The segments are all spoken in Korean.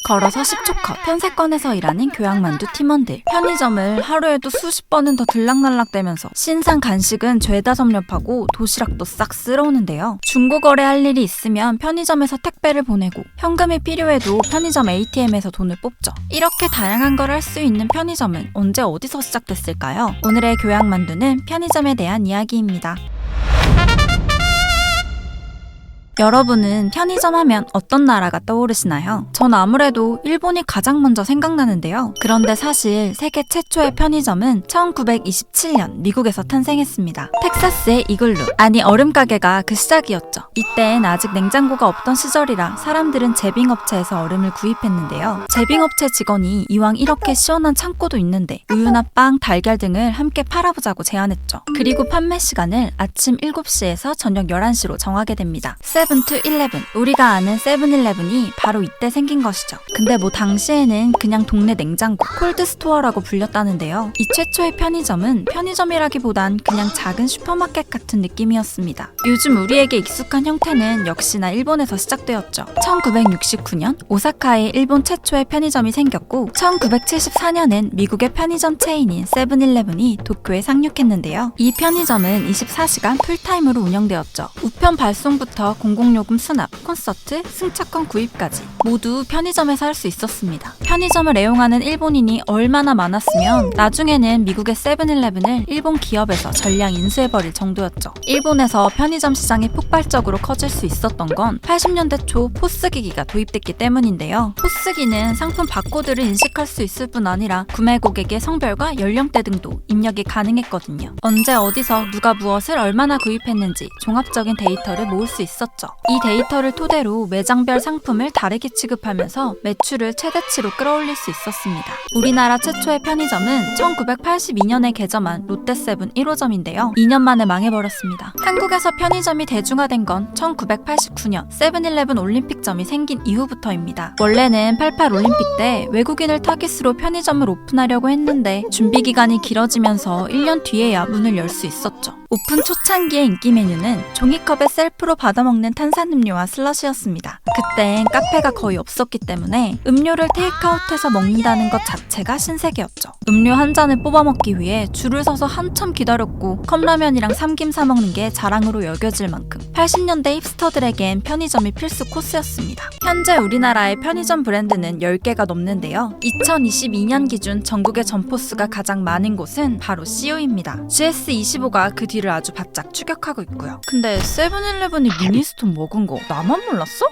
걸어서 10초 컷. 편세권에서 일하는 교양만두 팀원들. 편의점을 하루에도 수십 번은 더 들락날락대면서 신상 간식은 죄다 섭렵하고 도시락도 싹 쓸어오는데요. 중고거래할 일이 있으면 편의점에서 택배를 보내고 현금이 필요해도 편의점 ATM에서 돈을 뽑죠. 이렇게 다양한 걸 할 수 있는 편의점은 언제 어디서 시작됐을까요? 오늘의 교양만두는 편의점에 대한 이야기입니다. 여러분은 편의점 하면 어떤 나라가 떠오르시나요? 전 아무래도 일본이 가장 먼저 생각나는데요. 그런데 사실 세계 최초의 편의점은 1927년 미국에서 탄생했습니다. 텍사스의 이글루, 아니 얼음 가게가 그 시작이었죠. 이땐 아직 냉장고가 없던 시절이라 사람들은 제빙업체에서 얼음을 구입했는데요. 제빙업체 직원이 이왕 이렇게 시원한 창고도 있는데 우유나 빵, 달걀 등을 함께 팔아보자고 제안했죠. 그리고 판매 시간을 아침 7시에서 저녁 11시로 정하게 됩니다. 7-11. 우리가 아는 세븐일레븐이 바로 이때 생긴 것이죠. 근데 뭐 당시에는 그냥 동네 냉장고, 콜드스토어라고 불렸다는데요. 이 최초의 편의점은 편의점이라기보단 그냥 작은 슈퍼마켓 같은 느낌이었습니다. 요즘 우리에게 익숙한 형태는 역시나 일본에서 시작되었죠. 1969년 오사카에 일본 최초의 편의점이 생겼고 1974년엔 미국의 편의점 체인인 세븐일레븐이 도쿄에 상륙했는데요. 이 편의점은 24시간 풀타임으로 운영되었죠. 우편 발송부터 공공요금 수납, 콘서트, 승차권 구입까지 모두 편의점에서 할 수 있었습니다. 편의점을 애용하는 일본인이 얼마나 많았으면 나중에는 미국의 세븐일레븐을 일본 기업에서 전량 인수해버릴 정도였죠. 일본에서 편의점 시장이 폭발적으로 커질 수 있었던 건 80년대 초 포스기기가 도입됐기 때문인데요. 포스기는 상품 바코드를 인식할 수 있을 뿐 아니라 구매 고객의 성별과 연령대 등도 입력이 가능했거든요. 언제 어디서 누가 무엇을 얼마나 구입했는지 종합적인 데이터를 모을 수 있었죠. 이 데이터를 토대로 매장별 상품을 다르게 취급하면서 매출을 최대치로 끌어올릴 수 있었습니다. 우리나라 최초의 편의점은 1982년에 개점한 롯데세븐 1호점인데요. 2년 만에 망해버렸습니다. 한국에서 편의점이 대중화된 건 1989년 세븐일레븐 올림픽점이 생긴 이후부터입니다. 원래는 88 올림픽 때 외국인을 타깃으로 편의점을 오픈하려고 했는데 준비 기간이 길어지면서 1년 뒤에야 문을 열 수 있었죠. 오픈 초창기의 인기 메뉴는 종이컵에 셀프로 받아먹는 탄산음료와 슬러시였습니다. 그땐 카페가 거의 없었기 때문에 음료를 테이크아웃해서 먹는다는 것 자체가 신세계였죠. 음료 한 잔을 뽑아먹기 위해 줄을 서서 한참 기다렸고 컵라면이랑 삼김 사 먹는 게 자랑으로 여겨질 만큼 80년대 힙스터들에겐 편의점이 필수 코스였습니다. 현재 우리나라의 편의점 브랜드는 10개가 넘는데요. 2022년 기준 전국의 점포수가 가장 많은 곳은 바로 CU입니다. GS25가 그 뒤를 아주 바짝 추격하고 있고요. 근데 세븐일레븐이 미니스톱 먹은 거 나만 몰랐어?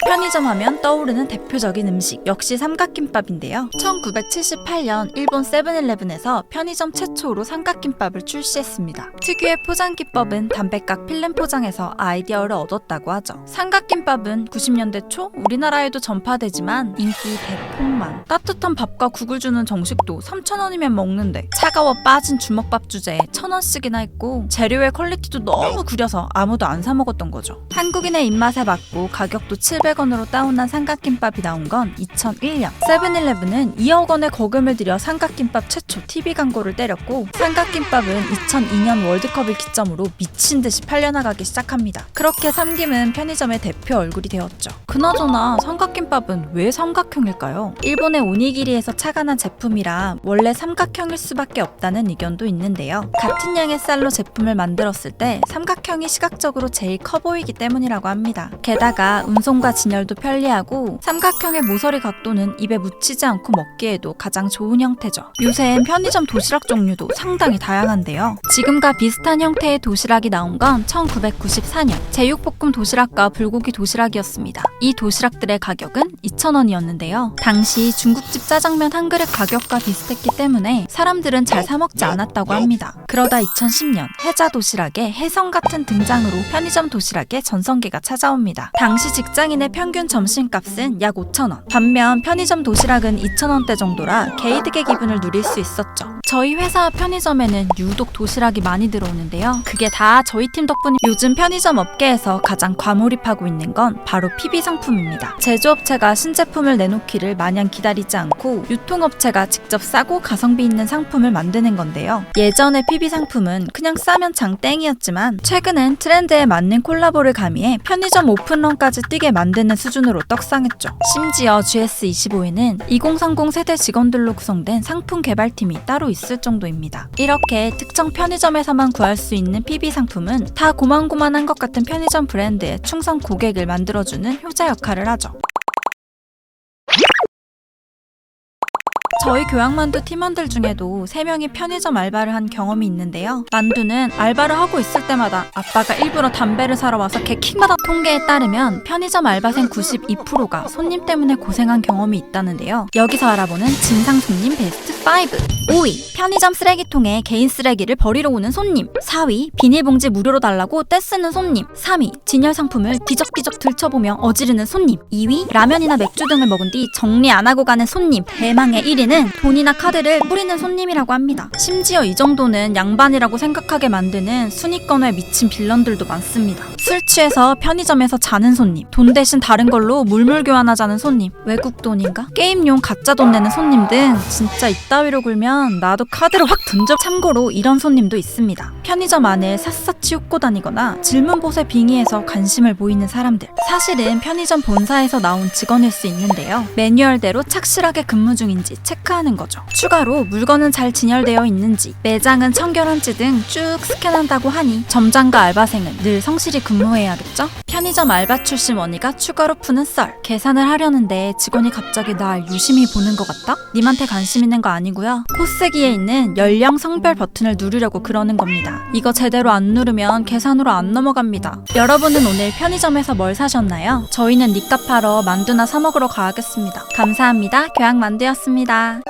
편의점 하면 떠오르는 대표적인 음식 역시 삼각김밥인데요. 1978년 일본 세븐일레븐에서 편의점 최초로 삼각김밥을 출시했습니다. 특유의 포장 기법은 담백각 필름 포장에서 아이디어를 얻었다고 하죠. 삼각김밥은 90년대 초 우리나라에도 전파되지만 인기 대폭망. 따뜻한 밥과 국을 주는 정식도 3,000원이면 먹는데 차가워 빠진 주먹밥 주제에 1,000원씩이나 했고 재료의 퀄리티도 너무 구려서 아무도 안 사 먹었던 거죠. 한국인의 입맛에 맞고 가격도 700원으로 다운한 삼각김밥이 나온 건 2001년. 세븐일레븐은 2억 원의 거금을 들여 삼각김밥 최초 TV 광고를 때렸고 삼각김밥은 2002년 월드컵을 기점으로 미친 듯이 팔려나가기 시작합니다. 그렇게 삼김은 편의점의 대표 얼굴이 되었죠. 그나저나 삼각김밥은 왜 삼각형일까요? 일본의 오니기리에서 착안한 제품이라 원래 삼각형일 수밖에 없다는 의견도 있는데요. 같은 양의 쌀로 제품을 만들었을 때 삼각형이 시각적으로 제일 커 보이기 때문이라고 합니다. 게다가 운송과 진열도 편리하고 삼각형의 모서리 각도는 입에 묻히지 않고 먹기에도 가장 좋은 형태죠. 요새엔 편의점 도시락 종류도 상당히 다양한데요. 지금과 비슷한 형태의 도시락이 나온 건 1994년 제육볶음 도시락과 불고기 도시락이었습니다. 이 도시락들의 가격은 2,000원이었는데요. 당시 중국집 짜장면 한 그릇 가격과 비슷했기 때문에 사람들은 잘 사 먹지 않았다고 합니다. 그러다 2010년 해자 도시락의 혜성 같은 등장으로 편의점 도시락의 전성기가 찾아옵니다. 당시 직장인의 평균 점심값은 약 5,000원. 반면 편의점 도시락은 2,000원대 정도라 게이득의 기분을 누릴 수 있었죠. 저희 회사 편의점에는 유독 도시락이 많이 들어오는데요. 그게 다 저희 팀 덕분에 요즘 편의점 업계에서 가장 과몰입하고 있는 건 바로 PB 상품입니다. 제조업체가 신제품을 내놓기를 마냥 기다리지 않고 유통업체가 직접 싸고 가성비 있는 상품을 만드는 건데요. 예전에 PB 상품은 그냥 싸면 장땡이었지만 최근엔 트렌드에 맞는 콜라보를 가미해 편의점 오픈런까지 뛰게 만드는 수준으로 떡상했죠. 심지어 GS25에는 2030 세대 직원들로 구성된 상품 개발팀이 따로 있을 정도입니다. 이렇게 특정 편의점에서만 구할 수 있는 PB 상품은 다 고만고만한 것 같은 편의점 브랜드의 충성 고객을 만들어주는 효자 역할을 하죠. 저희 교양만두 팀원들 중에도 3명이 편의점 알바를 한 경험이 있는데요. 만두는 알바를 하고 있을 때마다 아빠가 일부러 담배를 사러 와서 개킥마다. 통계에 따르면 편의점 알바생 92%가 손님 때문에 고생한 경험이 있다는데요. 여기서 알아보는 진상 손님 베스트 5. 5위, 편의점 쓰레기통에 개인 쓰레기를 버리러 오는 손님. 4위, 비닐봉지 무료로 달라고 떼쓰는 손님. 3위, 진열 상품을 뒤적뒤적 들춰보며 어지르는 손님. 2위, 라면이나 맥주 등을 먹은 뒤 정리 안 하고 가는 손님. 대망의 1위는 돈이나 카드를 뿌리는 손님이라고 합니다. 심지어 이 정도는 양반이라고 생각하게 만드는 순위권에 미친 빌런들도 많습니다. 술 취해서 편의점에서 자는 손님, 돈 대신 다른 걸로 물물 교환하자는 손님, 외국 돈인가? 게임용 가짜 돈 내는 손님 등 진짜 이따위로 굴면 나도 카드를 확 던져. 참고로 이런 손님도 있습니다. 편의점 안을 샅샅이 훑고 다니거나 질문봇에 빙의해서 관심을 보이는 사람들. 사실은 편의점 본사에서 나온 직원일 수 있는데요. 매뉴얼대로 착실하게 근무 중인지 체크하는 거죠. 추가로 물건은 잘 진열되어 있는지, 매장은 청결한지 등 쭉 스캔한다고 하니 점장과 알바생은 늘 성실히 근무해야겠죠? 편의점 알바 출신 원희가 추가로 푸는 썰. 계산을 하려는데 직원이 갑자기 날 유심히 보는 것 같다? 님한테 관심 있는 거 아니고요. 코스기에 있는 연령 성별 버튼을 누르려고 그러는 겁니다. 이거 제대로 안 누르면 계산으로 안 넘어갑니다. 여러분은 오늘 편의점에서 뭘 사셨나요? 저희는 니값 하러 만두나 사 먹으러 가야겠습니다. 감사합니다. 교양만두였습니다.